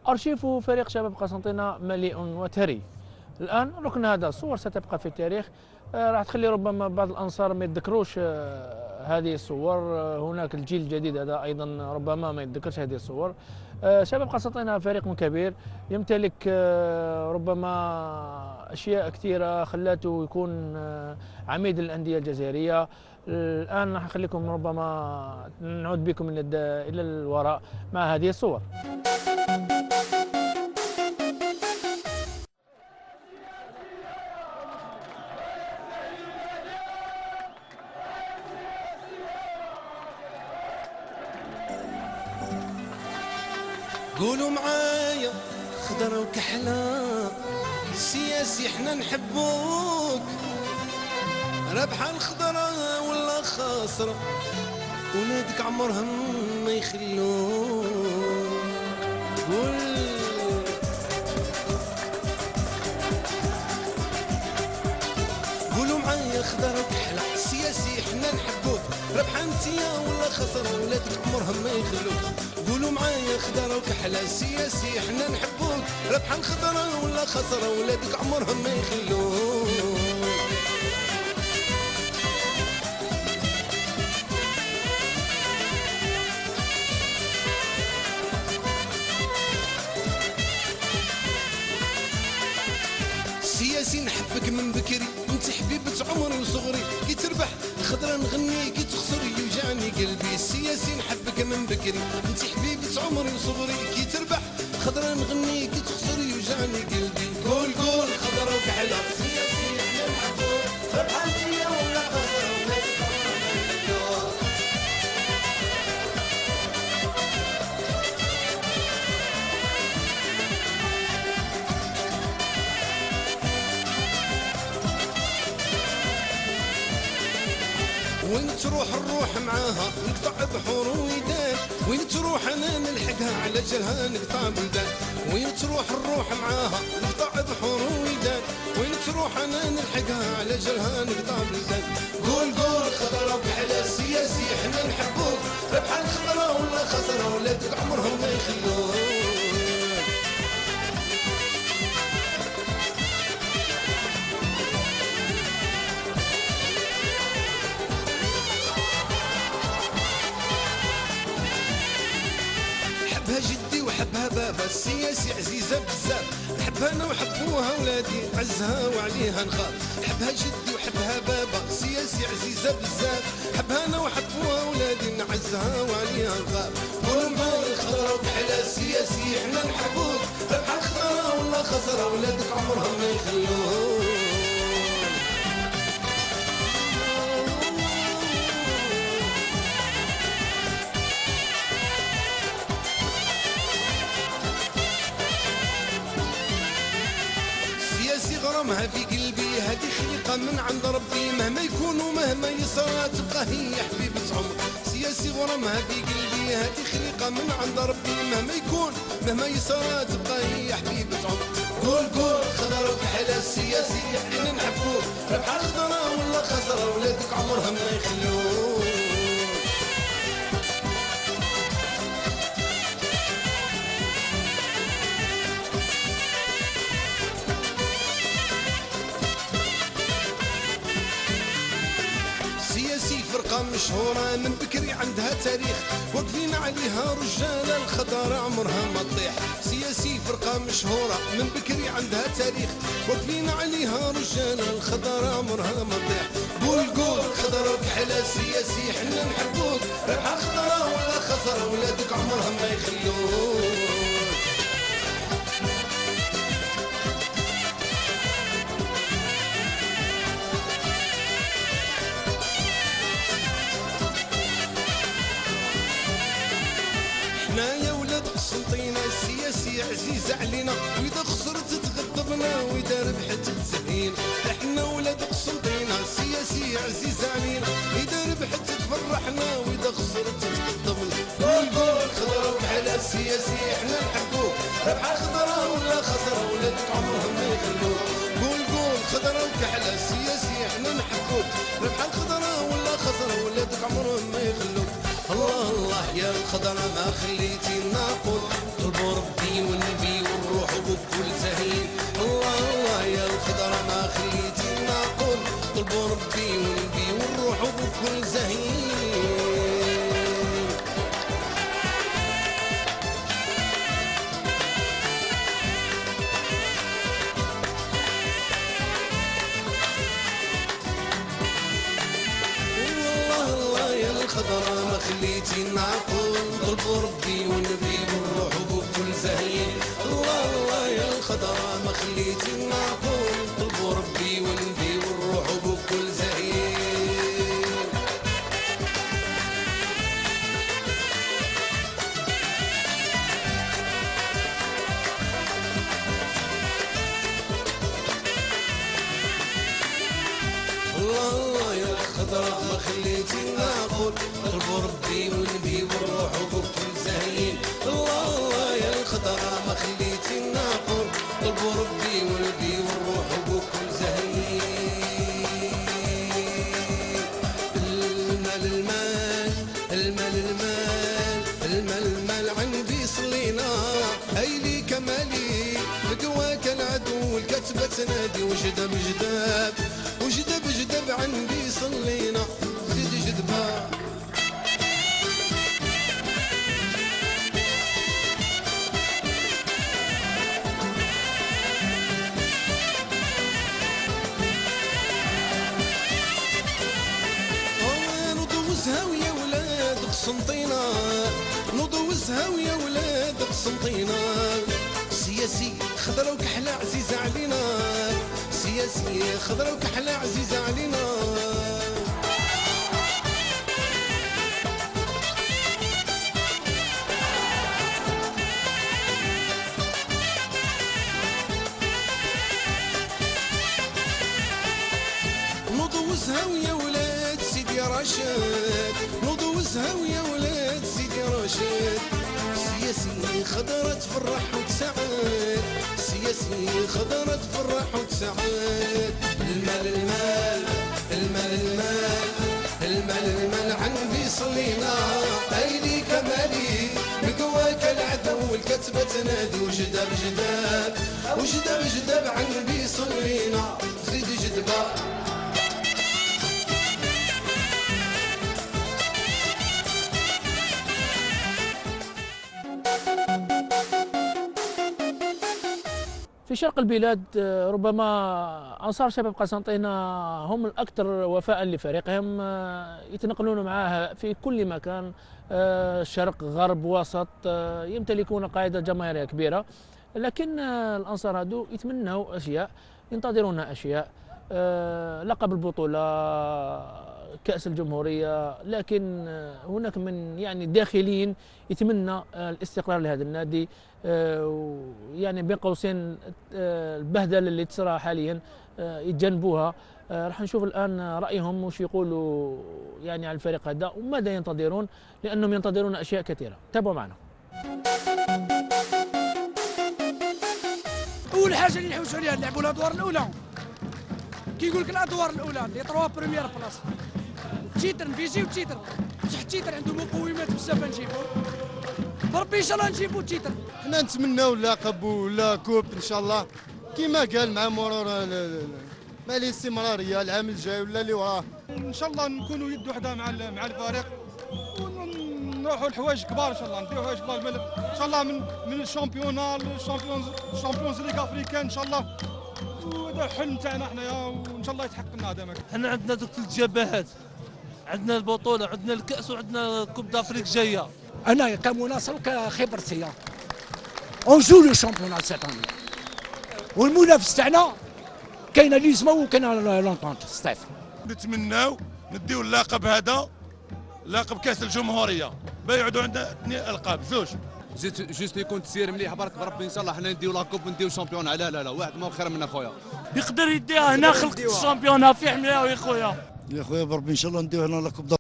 أرشيف فريق شباب قسنطينة مليء وثري. الآن ركن هذا الصور ستبقى في التاريخ. راح تخلي ربما بعض الأنصار ما يتذكروش هذه الصور. هناك الجيل الجديد هذا أيضا ربما ما يتذكرش هذه الصور. شباب قسنطينة فريق كبير يمتلك ربما أشياء كثيرة خلاته يكون عميد الأندية الجزائرية. الآن راح نخليكم ربما نعود بكم إلى الوراء مع هذه الصور. قولوا معايا خضرة وكحلة سياسي احنا نحبوك، ربحة الخضرة ولا خاسرة ولادك عمرهم ما يخلوك. قولوا معايا خضرة وكحلة سياسي احنا نحبوك، ربحة انتيا ولا خسرة ولادك عمرهم ما يخلوك. قولوا معايا خضرة وكحلة سياسي احنا نحبوك، ربحة الخضرة ولا خسرة ولادك عمرهم ما يخلوك. سياسي نحبك من بكري انت حبيبة عمري وصغري، كي تربح خضرة نغني كي تخسر يوجعني قلبي. سياسي نحبك من بكري انت حبيبة عمري وصغري، كي تربح خضرة نغني كي تخسر يوجعني قلبي. قول قول خضرة وكحلة سياسي احنا نحبوك، ربحة انتيا ولا خسرة ولادك عمرهم ما يخلوك. وين تروح نروح معاها نقطع بحور ويدان، وين تروح انا نلحقها على جلها نقطع بلدان. وين تروح نروح معاها نقطع بحور ويدان، وين تروح انا نلحقها على جلها نقطع بلدان. قول قول خضرة وكحلة سياسي احنا نحبوك، ربحة الخضرة ولا خسرة ولادك عمرهم ما يخلوك. حبها جدي وحبها بابا السياسي عزيزة بزاف، نحبها انا وحبوها ولادي عزها وعليها نخاف. حبها جدي وحبها بابا السياسي عزيزة بزاف، حبها انا وحبوها ولادي نعزها وعليها نخاف. قولوا معايا خضرة وكحلة السياسي احنا نحبوك، ربحة الخضرة ولا خسرة ولادك عمرهم ما يخلوك. غرامها في قلبي هذه خلقة من عند ربي، مهما يكون ومهما يصير تبقى هي حبيبة عمر. سياسي غرامها في قلبي هذه خلقة من عند ربي، مهما يكون مهما يصير تبقى هي حبيبة عمر. قول قول خضرة وكحلة السياسي احنا نحبوك، ربحة الخضرة ولا خسرة ولادك عمرهم ما يخلوك. فرقة مشهورة من بكري عندها تاريخ، واقفين عليها رجال الخضر عمرها ما تطيح. سياسي فرقة مشهورة من بكري عندها تاريخ، واقفين عليها رجال الخضر عمرها ما تطيح. قول قول خضرة وكحلة سياسي احنا نحبوك، ربحة خضرة ولا خسرة ولادك عمرهم ما يخلوك. احنا يا ولاد قسنطينة السياسي عزيز علينا، واذا خسرت تغضبنا واذا ربحت تزهينا. احنا ولاد قسنطينة السياسي عزيز علينا، اذا ربحت تفرحنا واذا خسرت تغضبنا. قول قول خضرة وكحلة السياسي احنا نحبوك، ربحة خضرة ولا خسرة ولادك عمرهم ما يخلوك. قول قول خضرة وكحلة السياسي احنا نحبوك، ربحة الخضرة ولا خسرة ولادك عمرهم ما يخلوك. الله الله يا الخضرا ما خليتينا نقول طلبوا ربي والنبي والروح وبكل زهين. الله الله يا الخضرا ما خليتينا نقول طلبوا ربي والنبي والروح وبكل زهين. الخضرا ما خليتينا نقول طلبوا ربي والنبي والروح وبكل زهين. الله الله يا الخضرا ما خليتينا نقول طلبوا ربي والنبي والروح وبكل زهين. الله يا الخضرا ما خليتينا نقول طلبوا ربي والنبي والروح وبكل زهين. الله يا الخضرا ما خليتينا نقول طلبوا ربي والنبي والروح وبكل زهين. المال المال المال المال المال المال عندي صلينا هيلي كمالي لقواك العدو الكتبة تنادي وجدب جداب وجدب جدب عندي صلينا زيد جدبا. نضوزها ويا ولاد قسنطينة نضوزها ويا ولاد قسنطينة. سياسي خضرا وكحلة عزيزة علينا سياسي خضرا وكحلة عزيزة علينا. نضوزها ويا ولاد سيدي رشاد نضوزها ويا ولاد سيدي رشاد. سياسي خضرا تفرح وتسعد سياسي خضرا تفرح وتسعد. المال المال المال المال المال المال عندي صلينا ايدي كمالي بقواك العدو الكتبة تنادي وجدب جداب وجدب جداب عندي صلينا زيد جدبا. في شرق البلاد ربما أنصار شباب قسنطينة هم الأكثر وفاء لفريقهم، يتنقلون معه في كل مكان، شرق غرب وسط، يمتلكون قاعدة جماهيرية كبيرة. لكن الأنصار هذو يتمنوا أشياء، ينتظرون أشياء، لقب البطولة، كأس الجمهورية. لكن هناك من يعني داخلين يتمنى الاستقرار لهذا النادي، يعني بين قوسين البهدله اللي تصرى حاليا يتجنبوها. راح نشوف الان رايهم وش يقولوا يعني على الفريق هذا وماذا ينتظرون، لانهم ينتظرون اشياء كثيره. تابعوا معنا. اول حاجه اللي نحوسوا عليها نلعبوا الادوار الاولى، كي يقول لك الادوار الاولى لي 3 بريمير بلاص، تيتر نفيزيو تيتر بصح التيتر عنده مقومات بزاف نجيبو، بربي ان شاء الله نجيبو التيتر. حنا نتمناو اللقب ولا كوب ان شاء الله كما قال مع مرور مع الاستمراريه العام الجاي ولا اللي وراه. ان شاء الله نكونوا يد وحده مع الفريق ونروحوا لحوايج كبار ان شاء الله، نديروا حوايج كبار ان شاء الله من الشامبيونا للشامبيونز ليغ افريكان ان شاء الله. وهذا الحلم تاعنا حنايا وان شاء الله يتحقق لنا هذا. حنا عندنا دوك الجبهات، عندنا البطوله، عندنا الكاس، وعندنا كوب دافريك جايه. انا كمناصر وكخبرتي اون جو لو شامبيون سيت اني، والمنافس تاعنا كاينه ليزما وكاينه لونطونت ستيف. نتمناو نديو اللقب هذا، لقب كاس الجمهوريه، بيعودوا عندنا 2 القاب زوج. جوست يكون تسير مليح بارك بربي ان شاء الله حنا نديو لاكوب ونديو شامبيون. لا واحد ما خير من اخويا يقدر يديها هنا، خلقت الشامبيون في حمايه يا خويا. يا خويا بربي ان شاء الله نديو هنا لاكوب.